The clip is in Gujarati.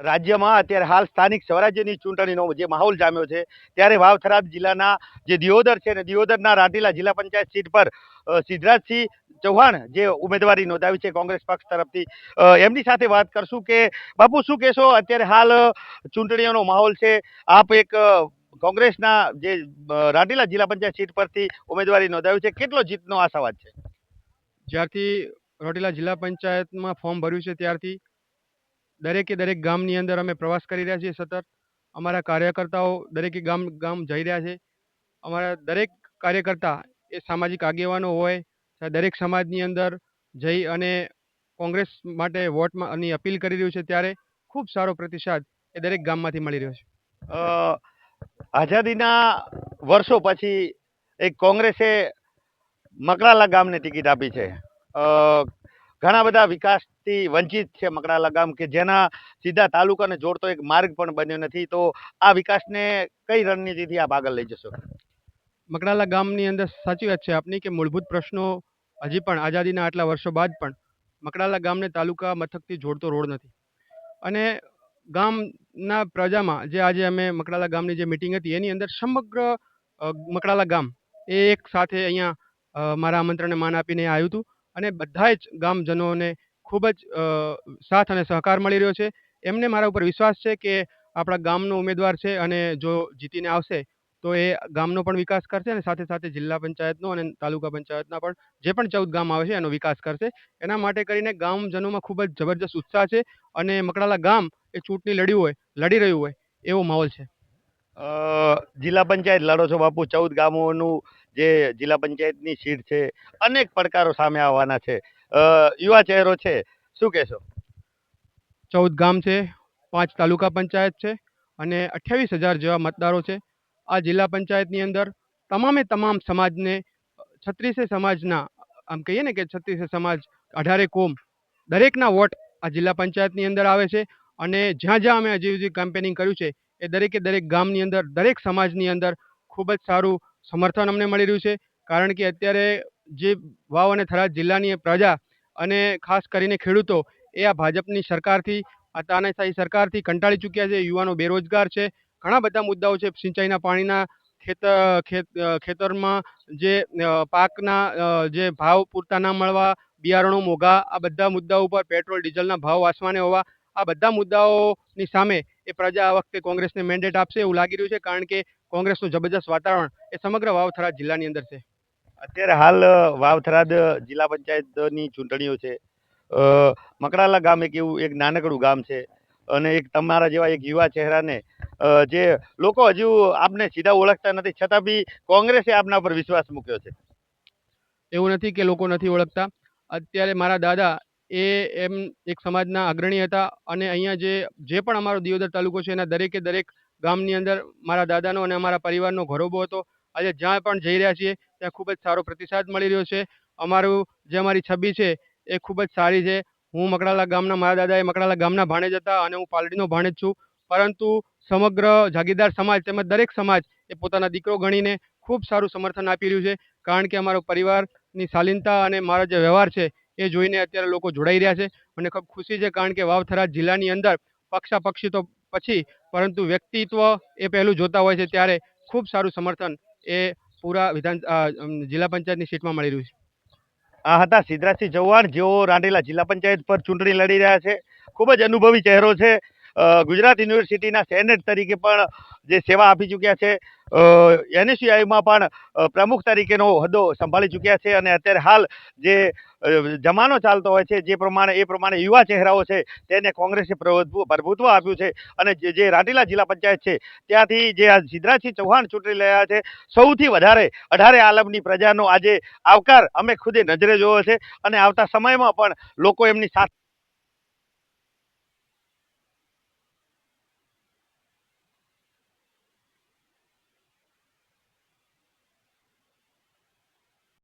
રાજ્યમાં અત્યારે હાલ સ્થાનિક સ્વરાજ્યની ચૂંટણીનો જે માહોલ જામ્યો છે ત્યારે વાવ થરાદ જિલ્લાના જે દિયોદર છે ને દિયોદરના રાંટીલા જિલ્લા પંચાયત સીટ પર સિદ્ધરાજસિંહ ચૌહાણ જે ઉમેદવારી નોંધાવી છે કોંગ્રેસ પક્ષ તરફથી, એમની સાથે વાત કરશું કે બાપુ શું કહેશો, અત્યારે હાલ ચૂંટણીઓનો માહોલ છે, આપ એક કોંગ્રેસના જે રાંટીલા જિલ્લા પંચાયત સીટ પરથી ઉમેદવારી નોંધાવી છે, કેટલો જીતનો આશાવાદ છે? જ્યારથી રોટીલા જિલ્લા પંચાયતમાં ફોર્મ ભર્યું છે ત્યારથી દરેક ગામની અંદર અમે પ્રવાસ કરી રહ્યા છીએ. સતત અમારા કાર્યકર્તાઓ દરેકે ગામ ગામ જઈ રહ્યા છે. અમારા દરેક કાર્યકર્તા એ સામાજિક આગેવાનો હોય દરેક સમાજની અંદર જઈ અને કોંગ્રેસ માટે વોટની અપીલ કરી રહ્યું છે, ત્યારે ખૂબ સારો પ્રતિસાદ એ દરેક ગામમાંથી મળી રહ્યો છે. આઝાદીના વર્ષો પછી એક કોંગ્રેસે મકરાલા ગામને ટિકિટ આપી છે. ઘણા બધા વિકાસથી વંચિત છે મકરાલા ગામ, કે જેના સીધા તાલુકાને જોડતો એક માર્ગ પણ બન્યો નથી. તો આ વિકાસને કઈ રણનીતિથી આપ આગળ લઈ જશો? મકડાલા ગામની અંદર સાચી વાત છે આપની કે મૂળભૂત પ્રશ્નો હજી પણ આઝાદીના આટલા વર્ષો બાદ પણ મકડાલા ગામને તાલુકા મથકથી જોડતો રોડ નથી. અને ગામના પ્રજામાં જે આજે અમે મકડાલા ગામની જે મિટિંગ હતી એની અંદર સમગ્ર મકડાલા ગામ એ એક સાથે અહીંયા મારા આમંત્રણને માન આપીને આવ્યું હતું. અને બધા જ ગામજનોને ખૂબ જ સાથ અને સહકાર મળી રહ્યો છે. એમને મારા ઉપર વિશ્વાસ છે કે આપણા ગામનો ઉમેદવાર છે અને જો જીતીને આવશે તો એ ગામનો પણ વિકાસ કરશે અને સાથે સાથે જિલ્લા પંચાયતનો અને તાલુકા પંચાયતના પણ જે પણ 14 ગામ આવે છે એનો વિકાસ કરશે. એના માટે કરીને ગામજનોમાં ખૂબ જ જબરજસ્ત ઉત્સાહ છે અને મકડાલા ગામ એ ચૂંટણી લડી રહ્યું હોય એવો માહોલ છે. જિલ્લા પંચાયત લડો છો બાપુ, 14 ગામોનું જે જિલ્લા પંચાયતની સીટ છે, અનેક પડકારો સામે આવવાના છે, યુવા ચહેરો છે, શું કહેશો? 14 ગામ છે, 5 તાલુકા પંચાયત છે અને 28,000 જેવા મતદારો છે. આ જિલ્લા પંચાયતની અંદર તમામ સમાજને 36 સમાજના આમ કહીએ ને કે 36 સમાજ 18 કોમ દરેકના વોટ આ જિલ્લા પંચાયતની અંદર આવે છે. અને જ્યાં જ્યાં અમે હજી કેમ્પેનિંગ કર્યું છે એ દરેક ગામની અંદર દરેક સમાજની અંદર ખૂબ જ સારું સમર્થન અમને મળી રહ્યું છે. કારણ કે અત્યારે જે વાવ અને થરાદ જિલ્લાની પ્રજા અને ખાસ કરીને ખેડૂતો એ આ ભાજપની સરકારથી, આ તાનાશાહી સરકારથી કંટાળી ચૂક્યા છે. યુવાનો બેરોજગાર છે. ઘણા બધા મુદ્દાઓ છે, સિંચાઈના પાણીના, ખેતરમાં જે પાકના જે ભાવ પૂરતા ના મળવા, બિયારણો મોંઘા, આ બધા મુદ્દાઓ ઉપર પેટ્રોલ ડીઝલના ભાવ આસમાને હોવા, આ બધા મુદ્દાઓની સામે એ પ્રજા આ વખતે કોંગ્રેસને મેન્ડેટ આપશે એવું લાગી રહ્યું છે. કારણ કે કોંગ્રેસનું જબરજસ્ત વાતાવરણ એ સમગ્ર વાવ થરાદ જિલ્લાની અંદર છે. અત્યારે હાલ વાવ થરાદ જિલ્લા પંચાયતની ચૂંટણીઓ છે. મકડાલા ગામ એક એવું એક નાનકડું ગામ છે અને એક તમારા જેવા એક યુવા ચહેરાને જે લોકો હજુ આપને સીધા ઓળખતા નથી, છતાં બી કોંગ્રેસે આપના પર વિશ્વાસ મૂક્યો છે. એવું નથી કે લોકો નથી ઓળખતા. અત્યારે મારા દાદા એમ એક સમાજના અગ્રણી હતા અને અહીંયા જે પણ અમારો દિયોદર તાલુકો છે એના દરેક ગામની અંદર મારા દાદાનો અને અમારા પરિવારનો ઘરોબો હતો. આજે જ્યાં પણ જઈ રહ્યા છીએ ત્યાં ખૂબ જ સારો પ્રતિસાદ મળી રહ્યો છે. અમારી છબી છે એ ખૂબ જ સારી છે. હું મકડાલા ગામના, મારા દાદા એ મકડાલા ગામના ભાણેજ હતા અને હું પાલડીનો ભાણેજ છું. પરંતુ સમગ્ર જાગીરદાર સમાજ તેમજ દરેક સમાજ એ પોતાના દીકરો ગણીને ખૂબ સારું સમર્થન આપી રહ્યું છે. કારણ કે અમારો પરિવારની શાલીનતા અને મારો જે વ્યવહાર છે એ જોઈને અત્યારે લોકો જોડાઈ રહ્યા છે. મને ખૂબ ખુશી છે કારણ કે વાવ થરાદ જિલ્લાની અંદર પક્ષાપક્ષી તો પછી પરંતુ વ્યક્તિત્વ એ પહેલું જોતા હોય છે, ત્યારે ખૂબ સારું સમર્થન એ પૂરા જિલ્લા પંચાયતની સીટમાં મળી રહ્યું છે. આ હતા સિદ્ધરાજસિંહ ચૌહાણ, જેઓ રાંદેલા જિલ્લા પંચાયત પર ચૂંટણી લડી રહ્યા છે. ખૂબ જ અનુભવી ચહેરો છે. ગુજરાત યુનિવર્સિટીના સેનેટ તરીકે પણ જે સેવા આપી ચૂક્યા છે, NSUIમાં પણ પ્રમુખ તરીકેનો હોદ્દો સંભાળી ચૂક્યા છે અને અત્યારે હાલ જે જમાનો ચાલતો હોય છે એ પ્રમાણે યુવા ચહેરાઓ છે તેને કોંગ્રેસે પ્રભુત્વ આપ્યું છે. અને જે રાંદેલા જિલ્લા પંચાયત છે ત્યાંથી જે આ સિદ્ધરાજસિંહ ચૌહાણ ચૂંટણી લડ્યા છે, સૌથી વધારે 18 આલમની પ્રજાનો આજે આવકાર અમે ખુદે નજરે જોયો છે અને આવતા સમયમાં પણ લોકો એમની સાથે